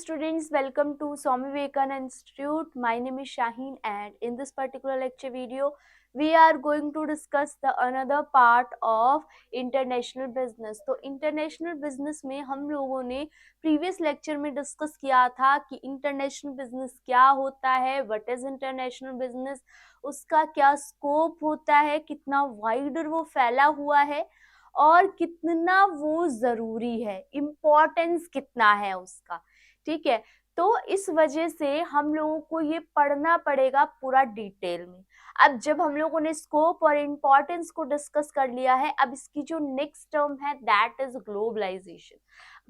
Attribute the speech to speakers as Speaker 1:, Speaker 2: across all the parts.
Speaker 1: students, welcome to Swami Vivekananda Institute. My name is Shaheen, and in this particular lecture video we are going to discuss the another part of international business. तो international business में हम लोगों ने previous lecture में discuss किया था कि international business क्या होता है, what is international business, उसका क्या scope होता है, कितना wider वो फैला हुआ है और कितना वो जरूरी है, इम्पोर्टेंस कितना है उसका। ठीक है, तो इस वजह से हम लोगों को ये पढ़ना पड़ेगा पूरा डिटेल में। अब जब हम लोगों ने स्कोप और इम्पोर्टेंस को डिस्कस कर लिया है, अब इसकी जो नेक्स्ट टर्म है दैट इज ग्लोबलाइजेशन।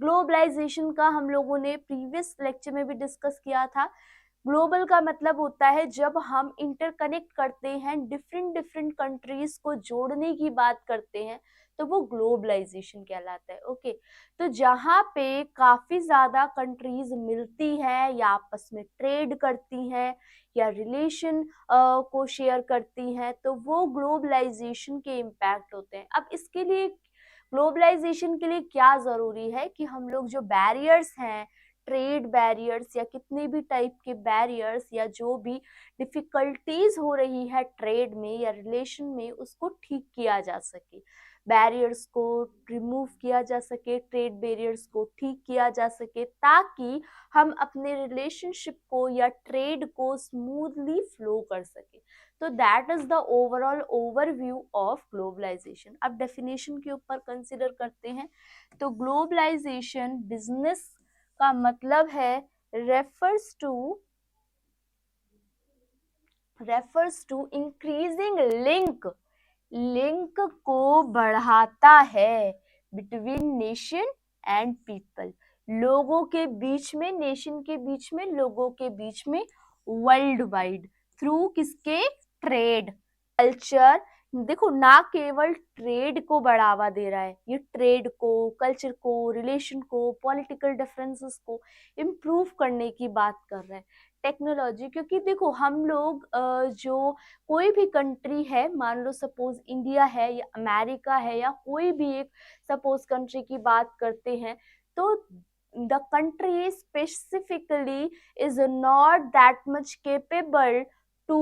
Speaker 1: ग्लोबलाइजेशन का हम लोगों ने प्रीवियस लेक्चर में भी डिस्कस किया था। ग्लोबल का मतलब होता है जब हम इंटरकनेक्ट करते हैं, डिफरेंट डिफरेंट कंट्रीज को जोड़ने की बात करते हैं, तो वो ग्लोबलाइजेशन कहलाता है। ओके, तो जहाँ पे काफी ज्यादा कंट्रीज मिलती है या आपस में ट्रेड करती हैं या रिलेशन को शेयर करती हैं, तो वो ग्लोबलाइजेशन के इम्पैक्ट होते हैं। अब इसके लिए ग्लोबलाइजेशन के लिए क्या जरूरी है कि हम लोग जो बैरियर्स हैं, ट्रेड बैरियर्स या कितने भी टाइप के बैरियर्स या जो भी डिफिकल्टीज हो रही है ट्रेड में या रिलेशन में, उसको ठीक किया जा सके, बैरियर्स को रिमूव किया जा सके, ट्रेड बैरियर्स को ठीक किया जा सके, ताकि हम अपने रिलेशनशिप को या ट्रेड को स्मूथली फ्लो कर सके। तो that is the overall overview of globalisation. अब डेफिनेशन के ऊपर कंसिडर करते हैं। तो ग्लोबलाइजेशन बिजनेस का मतलब है रेफर्स टू इंक्रीजिंग लिंक को बढ़ाता है बिटवीन नेशन एंड पीपल, लोगों के बीच में, नेशन के बीच में, लोगों के बीच में, वर्ल्ड वाइड, थ्रू किसके, ट्रेड, कल्चर। देखो, ना केवल ट्रेड को बढ़ावा दे रहा है, ये ट्रेड को, कल्चर को, रिलेशन को, पॉलिटिकल डिफरेंसेस को इम्प्रूव करने की बात कर रहा है, टेक्नोलॉजी। क्योंकि देखो, हम लोग जो कोई भी कंट्री है, मान लो सपोज इंडिया है या अमेरिका है या कोई भी एक सपोज कंट्री की बात करते हैं, तो the country specifically is not that much capable to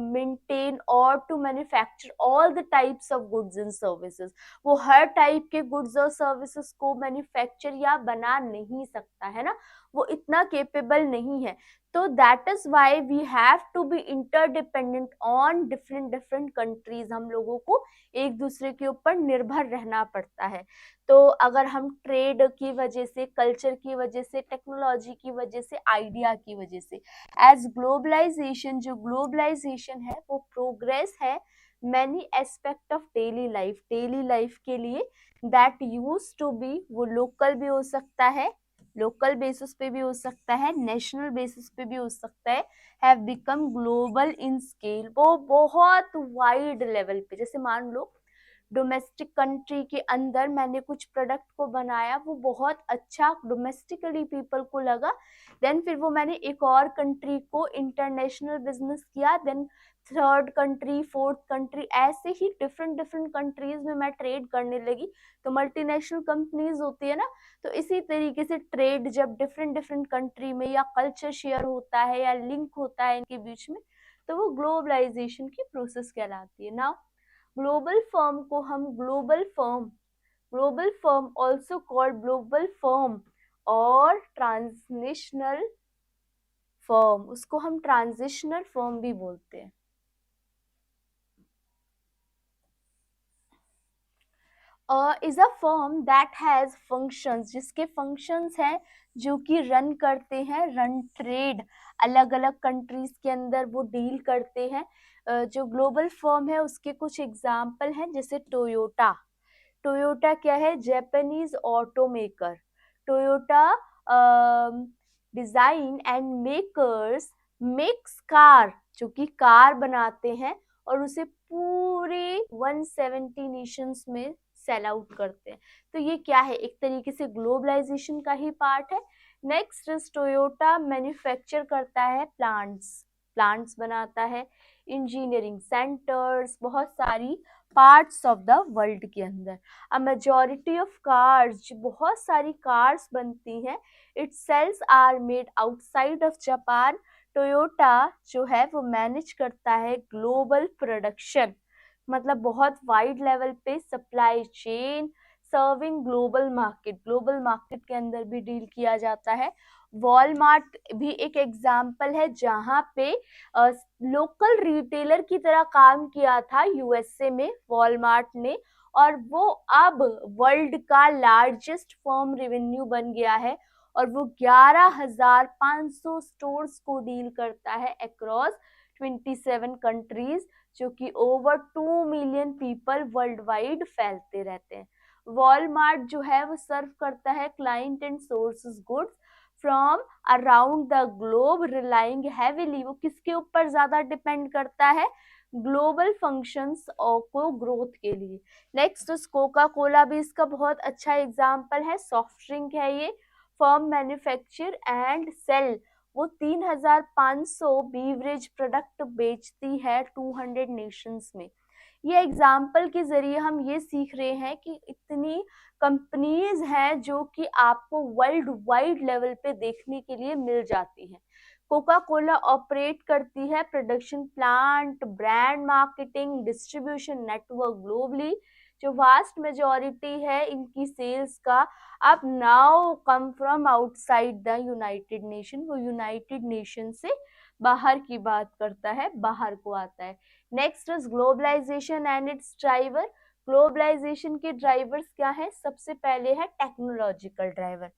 Speaker 1: maintain or to manufacture all the types of goods and services। वो हर टाइप के गुड्स और सर्विसेज को मैन्युफैक्चर या बना नहीं सकता है ना, वो इतना केपेबल नहीं है। तो that is why we have to be interdependent on different countries. हम लोगों को एक दूसरे के ऊपर निर्भर रहना पड़ता है। तो अगर हम ट्रेड की वजह से, कल्चर की वजह से, टेक्नोलॉजी की वजह से, आइडिया की वजह से, एज ग्लोबलाइजेशन, जो ग्लोबलाइजेशन है वो प्रोग्रेस है many aspect of daily life के लिए, दैट यूज टू बी, वो लोकल भी हो सकता है, लोकल बेसिस पे भी हो सकता है, नेशनल बेसिस पे भी हो सकता है, have become global in scale, वो बहुत वाइड लेवल पे। जैसे मान लो डोमेस्टिक कंट्री के अंदर मैंने कुछ प्रोडक्ट को बनाया, वो बहुत अच्छा डोमेस्टिकली पीपल को लगा, देन फिर वो मैंने एक और कंट्री को इंटरनेशनल बिजनेस किया, then third country, fourth country, ऐसे ही डिफरेंट कंट्रीज में मैं ट्रेड करने लगी। तो मल्टीनेशनल कंपनीज होती है ना, तो इसी तरीके से ट्रेड जब डिफरेंट कंट्री में या कल्चर शेयर होता है या लिंक होता है इनके बीच में, तो वो ग्लोबलाइजेशन की प्रोसेस कहलाती है। नाउ ग्लोबल फर्म को हम global firm also called global firm और ट्रांसनेशनल फर्म, उसको हम ट्रांजिशनल फर्म भी बोलते हैं। Is a firm that has functions, जिसके फंक्शंस हैं जो कि रन करते हैं, रन ट्रेड, अलग अलग कंट्रीज के अंदर वो डील करते हैं। जो ग्लोबल फर्म है उसके कुछ एग्जाम्पल हैं, जैसे टोयोटा। टोयोटा क्या है, Japanese auto maker. Toyota design and makes car, जो कि कार बनाते हैं और उसे पूरे 170 नेशंस में सेल आउट करते हैं। तो ये क्या है, एक तरीके से ग्लोबलाइजेशन का ही पार्ट है। नेक्स्ट टोयोटा मैन्युफैक्चर करता है प्लांट्स बनाता है। इंजीनियरिंग सेंटर्स, बहुत सारी पार्ट्स ऑफ द वर्ल्ड के अंदर। अ मेजॉरिटी ऑफ कार्स, जो बहुत सारी कार्स बनती हैं, its sales are made outside of Japan. Toyota जो है वो मैनेज करता है ग्लोबल प्रोडक्शन, मतलब बहुत वाइड लेवल पे supply chain serving global market के अंदर भी डील किया जाता है। वॉलमार्ट भी एक एग्जाम्पल है जहाँ पे लोकल रिटेलर की तरह काम किया था यूएसए में वॉलमार्ट ने, और वो अब वर्ल्ड का लार्जेस्ट फर्म रेवेन्यू बन गया है, और वो 11,500 स्टोर्स को डील करता है अक्रॉस 27 कंट्रीज, जो कि over 2 million people world wide फैलते रहते हैं। वॉलमार्ट जो है वो सर्व करता है client and sources goods from around the globe, relying heavily, वो किसके ऊपर ज्यादा डिपेंड करता है, ग्लोबल फंक्शंस को ग्रोथ के लिए। नेक्स्ट कोका कोला भी इसका बहुत अच्छा एग्जाम्पल है, सॉफ्ट ड्रिंक है ये, फर्म मैन्युफैक्चर एंड सेल, वो 3,500 बीवरेज प्रोडक्ट बेचती है 200 नेशंस में। ये एग्जाम्पल के जरिए हम ये सीख रहे हैं कि इतनी कंपनीज हैं जो कि आपको वर्ल्ड वाइड लेवल पे देखने के लिए मिल जाती हैं। कोका कोला ऑपरेट करती है production plant, brand marketing, distribution network globally. जो वास्ट मेजॉरिटी है इनकी सेल्स का अब now come from outside the United nation, वो यूनाइटेड नेशन से बाहर की बात करता है, बाहर को आता है। Next is globalisation and its driver. Globalisation के ड्राइवर्स क्या है, सबसे पहले है टेक्नोलॉजिकल ड्राइवर,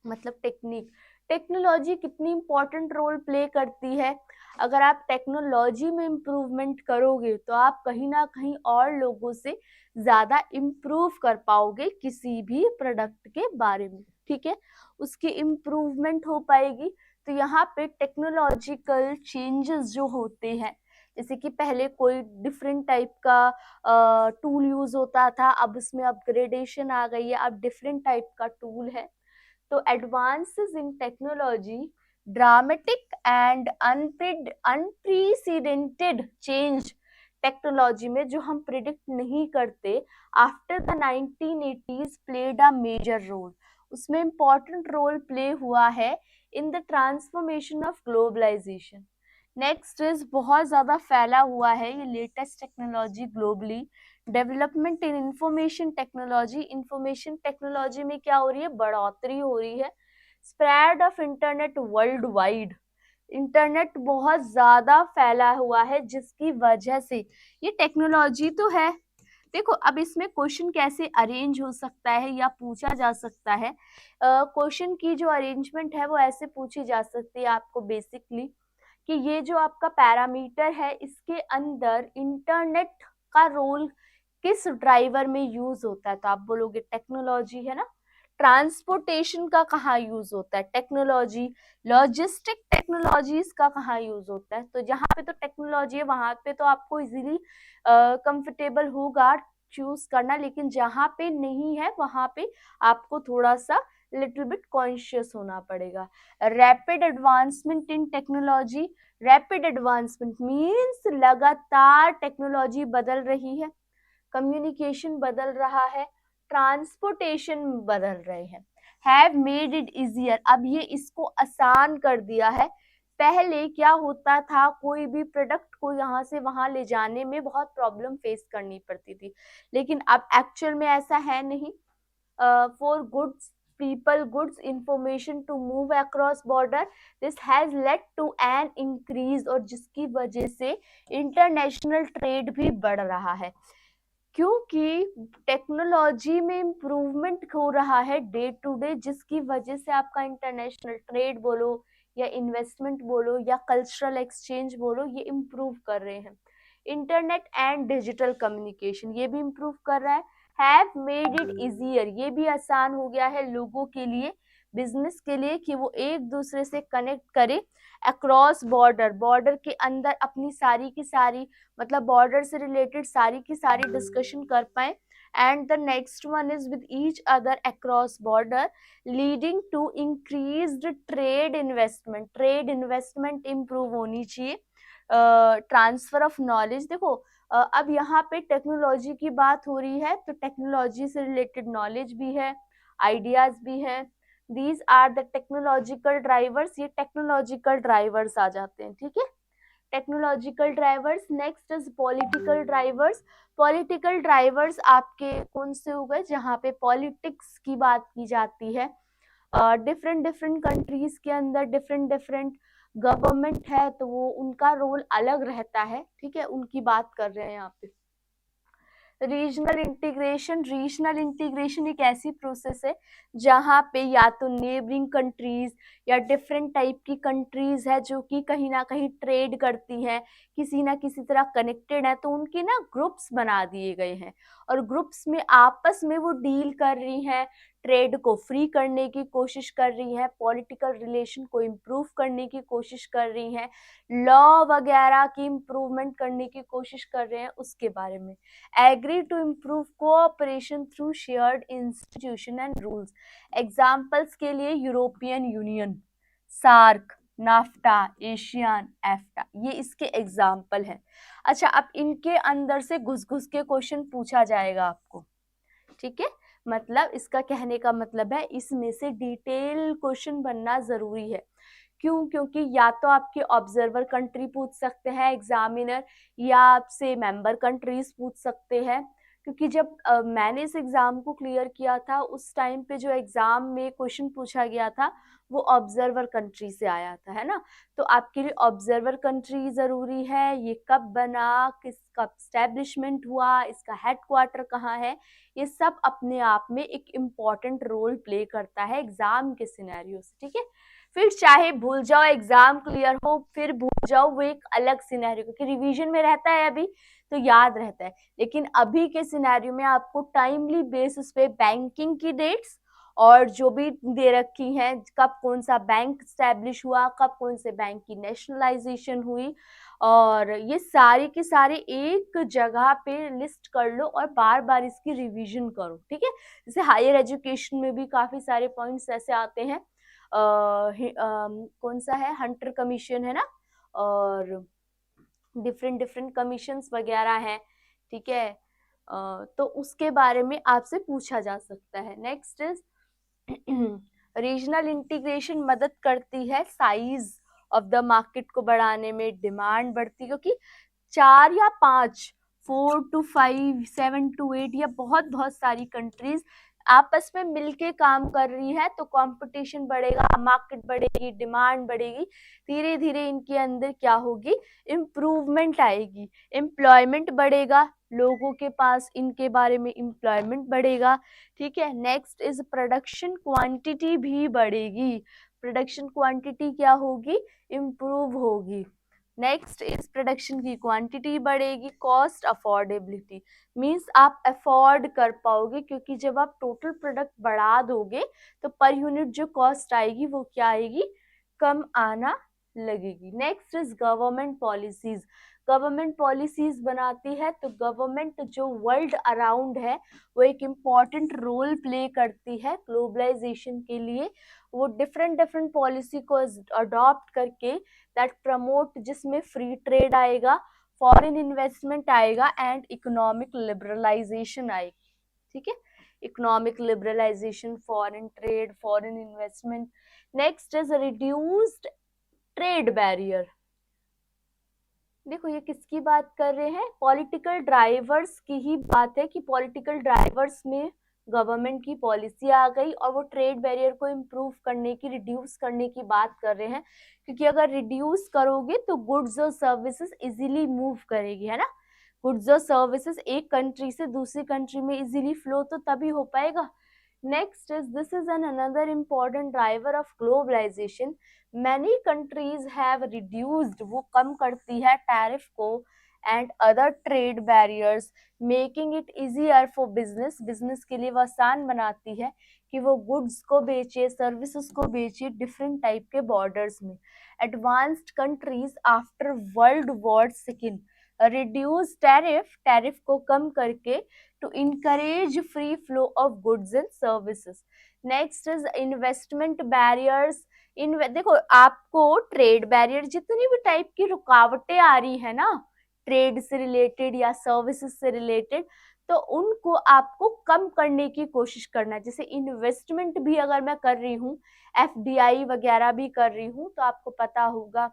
Speaker 1: मतलब टेक्निक। टेक्नोलॉजी कितनी इंपॉर्टेंट रोल प्ले करती है, अगर आप टेक्नोलॉजी में इम्प्रूवमेंट करोगे तो आप कहीं ना कहीं और लोगों से ज्यादा इम्प्रूव कर पाओगे किसी भी प्रोडक्ट के बारे में, ठीक है, उसकी इम्प्रूवमेंट हो पाएगी। तो यहाँ पे टेक्नोलॉजिकल चेंजेस जो होते हैं, जैसे कि पहले कोई डिफरेंट टाइप का टूल यूज होता था, अब उसमें अपग्रेडेशन आ गई है, अब डिफरेंट टाइप का टूल है। तो advances in technology, dramatic and unprecedented change technology में जो हम प्रिडिक्ट नहीं करते, after the 1980s played a major role, उसमें इंपॉर्टेंट रोल प्ले हुआ है in the transformation of globalisation. Next is बहुत ज्यादा फैला हुआ है ये latest technology globally, development in information technology. Information technology में क्या हो रही है, बढ़ोतरी हो रही है। Spread of internet world wide, internet बहुत ज्यादा फैला हुआ है जिसकी वजह से ये टेक्नोलॉजी तो है। देखो अब इसमें क्वेश्चन कैसे अरेंज हो सकता है या पूछा जा सकता है, क्वेश्चन की जो अरेंजमेंट है वो ऐसे पूछी जा सकती है आपको बेसिकली कि ये जो आपका पैरामीटर है इसके अंदर इंटरनेट का रोल किस ड्राइवर में यूज होता है, तो आप बोलोगे टेक्नोलॉजी है ना। ट्रांसपोर्टेशन का कहाँ यूज होता है, टेक्नोलॉजी। लॉजिस्टिक टेक्नोलॉजीज का कहाँ यूज होता है, तो जहाँ पे तो टेक्नोलॉजी है वहां पे तो आपको इजीली कंफर्टेबल होगा चूज करना, लेकिन जहाँ पे नहीं है वहां पे आपको थोड़ा सा लिटिल बिट कॉन्शियस होना पड़ेगा। Rapid advancement in technology, rapid advancement means लगातार टेक्नोलॉजी बदल रही है, कम्युनिकेशन बदल रहा है, ट्रांसपोर्टेशन बदल रहे हैं। हैव मेड इट इजियर, अब ये इसको आसान कर दिया है। पहले क्या होता था, कोई भी प्रोडक्ट को यहाँ से वहां ले जाने में बहुत प्रॉब्लम फेस करनी पड़ती थी, लेकिन अब एक्चुअल में ऐसा है नहीं। For goods people, goods, information to move across border, this has led to an increase, और जिसकी वजह से इंटरनेशनल ट्रेड भी बढ़ रहा है, क्योंकि टेक्नोलॉजी में इम्प्रूवमेंट हो रहा है डे टू डे, जिसकी वजह से आपका इंटरनेशनल ट्रेड बोलो या इन्वेस्टमेंट बोलो या कल्चरल एक्सचेंज बोलो, ये इम्प्रूव कर रहे हैं। इंटरनेट एंड डिजिटल कम्युनिकेशन ये भी इम्प्रूव कर रहा है। हैव मेड इट इजियर, ये भी आसान हो गया है लोगों के लिए, बिजनेस के लिए, कि वो एक दूसरे से कनेक्ट करे अक्रॉस बॉर्डर, बॉर्डर के अंदर अपनी सारी की सारी, मतलब बॉर्डर से रिलेटेड सारी की सारी डिस्कशन कर पाए। And the next one is with each other across border, leading to increased trade investment, trade investment improve होनी चाहिए। Transfer of knowledge. देखो अब यहाँ पे टेक्नोलॉजी की बात हो रही है, तो टेक्नोलॉजी से रिलेटेड नॉलेज भी है, आइडियाज भी है। These are the technological drivers, ये टेक्नोलॉजिकल ड्राइवर्स आ जाते हैं, ठीक है। Technological drivers. Next is political drivers. Political drivers आपके कौन से हो गए, जहाँ पे पॉलिटिक्स की बात की जाती है। डिफरेंट डिफरेंट कंट्रीज के अंदर डिफरेंट डिफरेंट गवर्नमेंट है, तो वो उनका रोल अलग रहता है, ठीक है, उनकी बात कर रहे हैं यहाँ पे। Regional integration. रीजनल इंटीग्रेशन एक ऐसी प्रोसेस है जहाँ पे या तो नेबरिंग कंट्रीज या डिफरेंट टाइप की कंट्रीज है जो कि कहीं ना कहीं ट्रेड करती हैं, किसी ना किसी तरह कनेक्टेड है, तो उनके ना ग्रुप्स बना दिए गए हैं और ग्रुप्स में आपस में वो डील कर रही हैं, ट्रेड को फ्री करने की कोशिश कर रही हैं, पॉलिटिकल रिलेशन को इम्प्रूव करने की कोशिश कर रही हैं, लॉ वगैरह की इम्प्रूवमेंट करने की कोशिश कर रहे हैं, उसके बारे में। agree to improve cooperation through shared institution and rules। Examples के लिए European Union, SAARC, NAFTA, ASEAN, EFTA, ये इसके एग्जाम्पल हैं। अच्छा, अब इनके अंदर से घुस घुस के क्वेश्चन पूछा जाएगा आपको, ठीक है। मतलब इसका कहने का मतलब है इसमें से डिटेल क्वेश्चन बनना जरूरी है। क्यों? क्योंकि या तो आपके ऑब्जर्वर कंट्री पूछ सकते हैं एग्जामिनर, या आपसे मेंबर कंट्रीज पूछ सकते हैं। क्योंकि जब मैंने इस एग्जाम को क्लियर किया था, उस टाइम पे जो एग्जाम में क्वेश्चन पूछा गया था वो ऑब्जर्वर कंट्री से आया था, है ना। तो आपके लिए ऑब्जर्वर कंट्री जरूरी है, ये कब बना, किस कब स्टैब्लिशमेंट हुआ, इसका हेडक्वार्टर कहाँ है, ये सब अपने आप में एक इम्पॉर्टेंट रोल प्ले करता है एग्जाम के सिनेरियो से, ठीक है। फिर चाहे भूल जाओ, एग्जाम क्लियर हो फिर भूल जाओ, वो एक अलग सिनेरियो, क्योंकि रिवीजन में रहता है अभी तो याद रहता है। लेकिन अभी के सिनेरियो में आपको टाइमली बेसिस पे बैंकिंग की डेट्स और जो भी दे रखी हैं, कब कौन सा बैंक स्टैब्लिश हुआ, कब कौन से बैंक की नेशनलाइजेशन हुई, और ये सारी की सारी एक जगह पे लिस्ट कर लो और बार बार इसकी रिवीजन करो, ठीक है। जैसे हायर एजुकेशन में भी काफी सारे पॉइंट्स ऐसे आते हैं, कौन सा है, हंटर कमीशन है ना, और डिफरेंट डिफरेंट कमीशंस वगैरह हैं, ठीक है। तो उसके बारे में आपसे पूछा जा सकता है। नेक्स्ट इज रीजनल इंटीग्रेशन मदद करती है साइज ऑफ द मार्केट को बढ़ाने में, डिमांड बढ़ती है क्योंकि 4 या 5, 4 to 5, 7 to 8 या बहुत बहुत सारी कंट्रीज आपस में मिलके काम कर रही है, तो कंपटीशन बढ़ेगा, मार्केट बढ़ेगी, डिमांड बढ़ेगी, धीरे धीरे इनके अंदर क्या होगी, इम्प्रूवमेंट आएगी, एम्प्लॉयमेंट बढ़ेगा, लोगों के पास इनके बारे में एम्प्लॉयमेंट बढ़ेगा, ठीक है। नेक्स्ट इज प्रोडक्शन क्वांटिटी भी बढ़ेगी, प्रोडक्शन क्वांटिटी क्या होगी, इम्प्रूव होगी। नेक्स्ट इज प्रोडक्शन की क्वांटिटी बढ़ेगी, कॉस्ट अफोर्डेबिलिटी, मीन्स आप अफोर्ड कर पाओगे, क्योंकि जब आप टोटल प्रोडक्ट बढ़ा दोगे तो पर यूनिट जो कॉस्ट आएगी वो क्या आएगी, कम आना लगेगी। Next is government policies, government policies बनाती है, तो गवर्नमेंट जो वर्ल्ड अराउंड है वो एक इम्पॉर्टेंट रोल प्ले करती है ग्लोबलाइजेशन के लिए। वो डिफरेंट डिफरेंट पॉलिसी को अडॉप्ट करके दैट प्रमोट, जिसमें फ्री ट्रेड आएगा, फॉरेन इन्वेस्टमेंट आएगा एंड इकोनॉमिक लिबरलाइजेशन आएगी, ठीक है। Economic liberalisation, foreign trade, foreign investment. Next is reduced trade barrier. देखो ये किसकी बात कर रहे हैं, पॉलिटिकल ड्राइवर्स की ही बात है कि पॉलिटिकल ड्राइवर्स में गवर्नमेंट की पॉलिसी आ गई और वो ट्रेड बैरियर को इम्प्रूव करने की, रिड्यूस करने की बात कर रहे हैं, क्योंकि अगर रिड्यूस करोगे तो गुड्स और सर्विसेज इजीली मूव करेगी, है ना। गुड्स और सर्विसेज एक कंट्री से दूसरी कंट्री में इजीली फ्लो तो तभी हो पाएगा। Next is this is an another important driver of globalisation, many countries have reduced, वो कम करती है टैरिफ को and other trade barriers, making it easier for business, business के लिए वो आसान बनाती है कि वो गुड्स को बेचे, सर्विसेज को बेचे डिफरेंट टाइप के बॉर्डर्स में। Advanced countries after world war second reduce tariff, tariff को कम करके to encourage free flow of goods and services. Next is investment barriers, देखो, आपको ट्रेड बैरियर, जितनी भी टाइप की रुकावटें आ रही है ना ट्रेड से रिलेटेड या सर्विसेज से रिलेटेड, तो उनको आपको कम करने की कोशिश करना है। जैसे इन्वेस्टमेंट भी अगर मैं कर रही हूँ, एफडीआई वगैरह भी कर रही हूँ, तो आपको पता होगा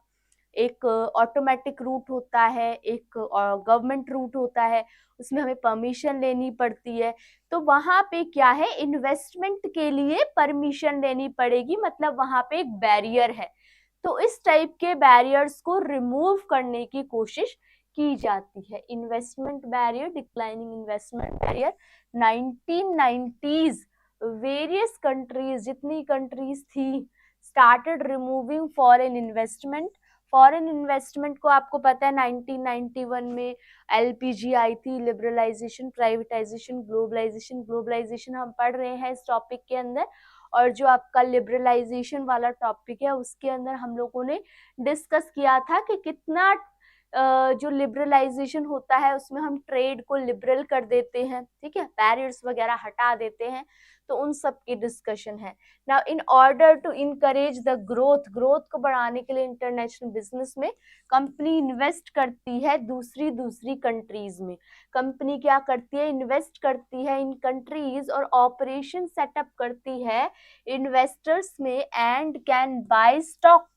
Speaker 1: एक ऑटोमेटिक रूट होता है, एक गवर्नमेंट रूट होता है, उसमें हमें परमिशन लेनी पड़ती है। तो वहां पे क्या है, इन्वेस्टमेंट के लिए परमिशन लेनी पड़ेगी, मतलब वहां पे एक बैरियर है। तो इस टाइप के बैरियर्स को रिमूव करने की कोशिश की जाती है। Investment barrier, declining investment barrier 1990s various countries, जितनी कंट्रीज थी, started removing foreign investment. Foreign investment को आपको पता है 1991 में एलपीजी आई थी, लिबरलाइजेशन, प्राइवेटाइजेशन, ग्लोबलाइजेशन। ग्लोबलाइजेशन हम पढ़ रहे हैं इस टॉपिक के अंदर, और जो आपका लिबरलाइजेशन वाला टॉपिक है उसके अंदर हम लोगों ने डिस्कस किया था कि कितना जो लिबरलाइजेशन होता है उसमें हम ट्रेड को लिबरल कर देते हैं, ठीक है, बैरियर्स वगैरह हटा देते हैं। तो उन सब की डिस्कशन है। Now in order to encourage the growth, growth को बढ़ाने के लिए इंटरनेशनल बिजनेस में कंपनी इन्वेस्ट करती है दूसरी कंट्रीज में। कंपनी क्या करती है, इन्वेस्ट करती है इन कंट्रीज और ऑपरेशन सेटअप करती है इन्वेस्टर्स में, एंड कैन बाय स्टॉक,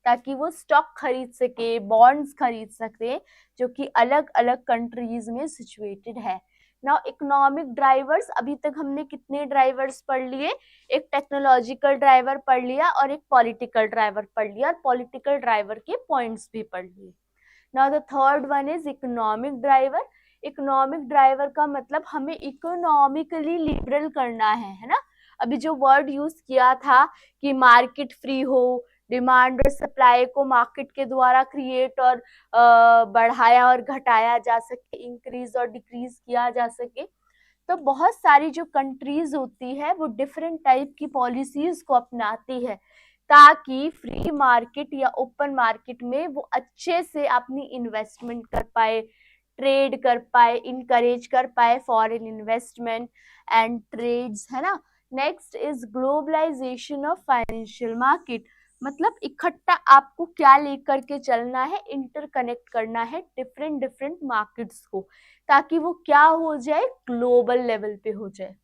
Speaker 1: ताकि वो स्टॉक खरीद सके, बॉन्ड्स खरीद सके, जो कि अलग अलग कंट्रीज में सिचुएटेड है। नाउ इकोनॉमिक ड्राइवर्स, अभी तक हमने कितने ड्राइवर्स पढ़ लिए, एक टेक्नोलॉजिकल ड्राइवर पढ़ लिया और एक पॉलिटिकल ड्राइवर पढ़ लिया, और पॉलिटिकल ड्राइवर के पॉइंट्स भी पढ़ लिए। Now the third one is economic driver. Economic driver का मतलब हमें इकोनॉमिकली लिबरल करना है ना। अभी जो वर्ड यूज किया था कि मार्केट फ्री हो, डिमांड और सप्लाई को मार्केट के द्वारा क्रिएट और बढ़ाया और घटाया जा सके, इंक्रीज और डिक्रीज किया जा सके। तो बहुत सारी जो कंट्रीज होती है वो डिफरेंट टाइप की पॉलिसीज को अपनाती है, ताकि फ्री मार्केट या ओपन मार्केट में वो अच्छे से अपनी इन्वेस्टमेंट कर पाए, ट्रेड कर पाए, इनकरेज कर पाए फॉरेन इन्वेस्टमेंट एंड ट्रेड्स, है ना। Next is globalisation of financial market, मतलब इकट्ठा आपको क्या लेकर के चलना है, इंटरकनेक्ट करना है डिफरेंट डिफरेंट मार्केट्स को, ताकि वो क्या हो जाए, ग्लोबल लेवल पे हो जाए।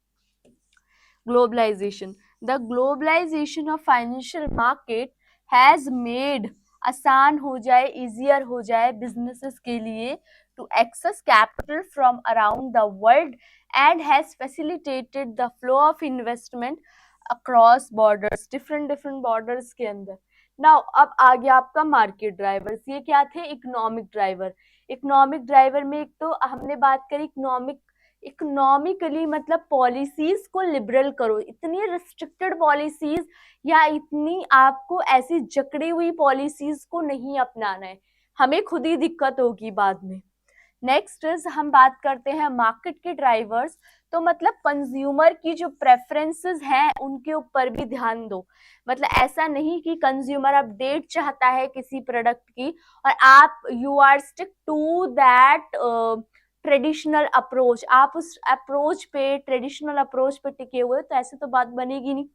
Speaker 1: Globalisation, the globalisation of financial market has made, आसान हो जाए, इजियर हो जाए बिजनेसेस के लिए to access capital from around the world, and has facilitated the flow of investment across borders, different different borders के अंदर। नाउ अब आ गया आपका मार्केट ड्राइवर्स। ये क्या थे, इकोनॉमिक ड्राइवर। इकोनॉमिक ड्राइवर में एक तो हमने बात करी इकोनॉमिकली, मतलब पॉलिसीज को लिबरल करो, इतनी रिस्ट्रिक्टेड पॉलिसीज या इतनी आपको ऐसी जकड़ी हुई पॉलिसीज को नहीं अपनाना है, हमें खुद ही दिक्कत होगी बाद में। नेक्स्ट इज हम बात करते हैं मार्केट के ड्राइवर्स। तो मतलब कंज्यूमर की जो प्रेफरेंसेस हैं उनके ऊपर भी ध्यान दो। मतलब ऐसा नहीं कि कंज्यूमर अपडेट चाहता है किसी प्रोडक्ट की और आप you are stick to that traditional approach, आप उस अप्रोच पे, ट्रेडिशनल अप्रोच पे टिके हुए, तो ऐसे तो बात बनेगी नहीं।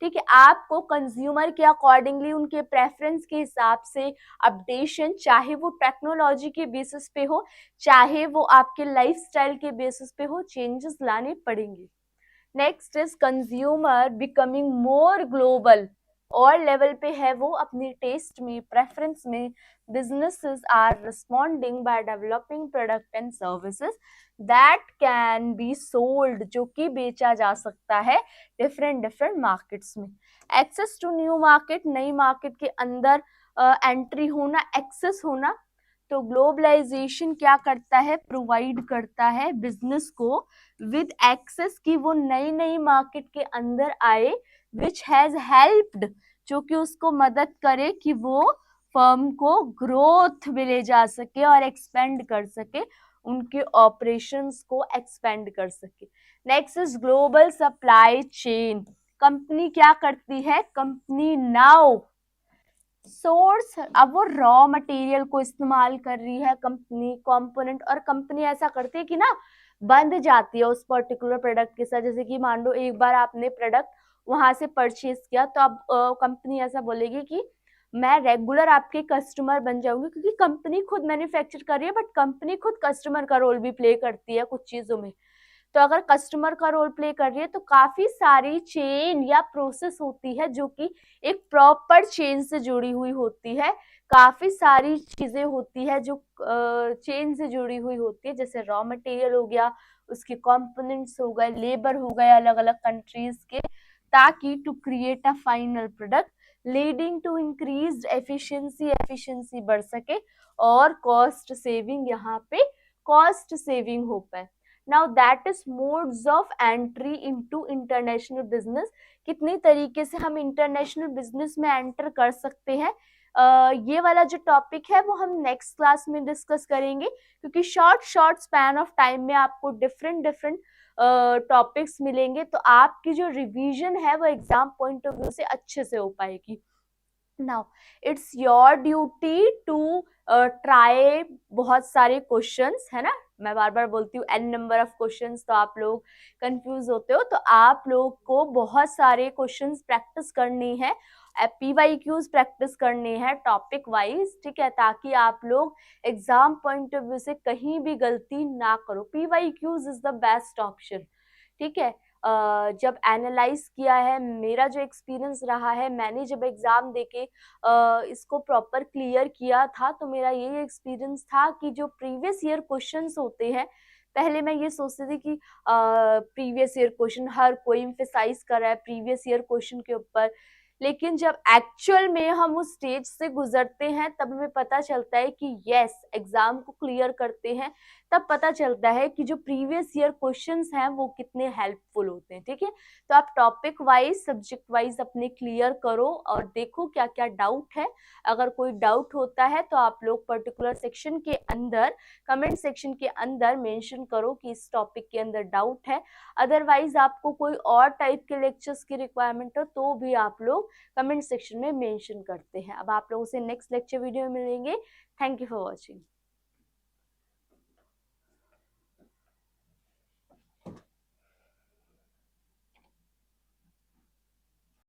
Speaker 1: ठीक है, आपको कंज्यूमर के अकॉर्डिंगली, उनके प्रेफरेंस के हिसाब से अपडेशन, चाहे वो टेक्नोलॉजी के बेसिस पे हो, चाहे वो आपके लाइफस्टाइल के बेसिस पे हो, चेंजेस लाने पड़ेंगे। Next is consumer becoming more global, और लेवल पे है वो अपनी टेस्ट में, प्रेफरेंस में। businesses are responding by developing product and services that can be sold, जो कि बेचा जा सकता है डिफरेंट डिफरेंट मार्केट्स में। एक्सेस टू न्यू मार्केट, नई मार्केट के अंदर एंट्री होना, एक्सेस होना। तो ग्लोबलाइजेशन क्या करता है, प्रोवाइड करता है बिजनेस को विद एक्सेस, की वो नई नई मार्केट के अंदर आए, विच हैज हेल्प्ड, जो कि उसको मदद करे कि वो फर्म को ग्रोथ में ले जा सके और एक्सपेंड कर सके, उनके ऑपरेशंस को एक्सपेंड कर सके। Next is global supply chain. Company क्या करती है, कंपनी नाउ सोर्स, अब वो रॉ मटेरियल को इस्तेमाल कर रही है कंपनी, कंपोनेंट, और कंपनी ऐसा करती है कि ना बंध जाती है उस पर्टिकुलर प्रोडक्ट के साथ। जैसे कि मान लो एक बार आपने प्रोडक्ट वहां से परचेज किया, तो अब कंपनी ऐसा बोलेगी कि मैं रेगुलर आपके कस्टमर बन जाऊंगी, क्योंकि कंपनी खुद मैन्युफैक्चर कर रही है, बट कंपनी खुद कस्टमर का रोल भी प्ले करती है कुछ चीजों में। तो अगर कस्टमर का रोल प्ले कर रही है तो काफी सारी चेन या प्रोसेस होती है जो कि एक प्रॉपर चेन से जुड़ी हुई होती है। काफी सारी चीजें होती है जो चेन से जुड़ी हुई होती है, जैसे रॉ मटेरियल हो गया, उसके कंपोनेंट्स हो गए, लेबर हो गए अलग अलग कंट्रीज के, ताकि to create a final product leading to increased efficiency, efficiency बढ़ सके और कॉस्ट सेविंग, यहाँ पे कॉस्ट सेविंग हो पाए। Now that is modes of entry into international business. कितनी तरीके से हम इंटरनेशनल बिजनेस में एंटर कर सकते हैं, ये वाला जो टॉपिक है वो हम नेक्स्ट क्लास में डिस्कस करेंगे, क्योंकि short short span of time में आपको डिफरेंट डिफरेंट टॉपिक्स मिलेंगे, तो आपकी जो रिवीजन है वो एग्जाम पॉइंट ऑफ व्यू से अच्छे से हो पाएगी। Now it's your duty to try बहुत सारे क्वेश्चंस, है ना, मैं बार बार बोलती हूँ n नंबर ऑफ क्वेश्चंस, तो आप लोग कंफ्यूज होते हो, तो आप लोग को बहुत सारे क्वेश्चंस प्रैक्टिस करनी है, PYQs प्रैक्टिस करनी है टॉपिक वाइज, ठीक है, ताकि आप लोग एग्जाम पॉइंट ऑफ व्यू से कहीं भी गलती ना करो। PYQs is the best option, ठीक है। जब एनालाइज किया है, मेरा जो एक्सपीरियंस रहा है, मैंने जब एग्जाम देके इसको प्रॉपर क्लियर किया था, तो मेरा ये एक्सपीरियंस था कि जो प्रीवियस ईयर क्वेश्चंस होते हैं, पहले मैं ये सोचती थी कि प्रीवियस ईयर क्वेश्चन हर कोई एम्फेसाइज कर रहा है प्रीवियस ईयर क्वेश्चन के ऊपर, लेकिन जब एक्चुअल में हम उस स्टेज से गुजरते हैं तब हमें पता चलता है कि यस, एग्जाम को क्लियर करते हैं तब पता चलता है कि जो प्रीवियस ईयर क्वेश्चंस हैं वो कितने हेल्पफुल होते हैं, ठीक है। तो आप टॉपिक वाइज, सब्जेक्ट वाइज अपने क्लियर करो और देखो क्या क्या डाउट है। अगर कोई डाउट होता है तो आप लोग पर्टिकुलर सेक्शन के अंदर, कमेंट सेक्शन के अंदर मेंशन करो कि इस टॉपिक के अंदर डाउट है। अदरवाइज आपको कोई और टाइप के लेक्चर्स की रिक्वायरमेंट हो तो भी आप लोग कमेंट सेक्शन में मेंशन करते हैं। अब आप लोगों से नेक्स्ट लेक्चर वीडियो में मिलेंगे। Thank you for watching.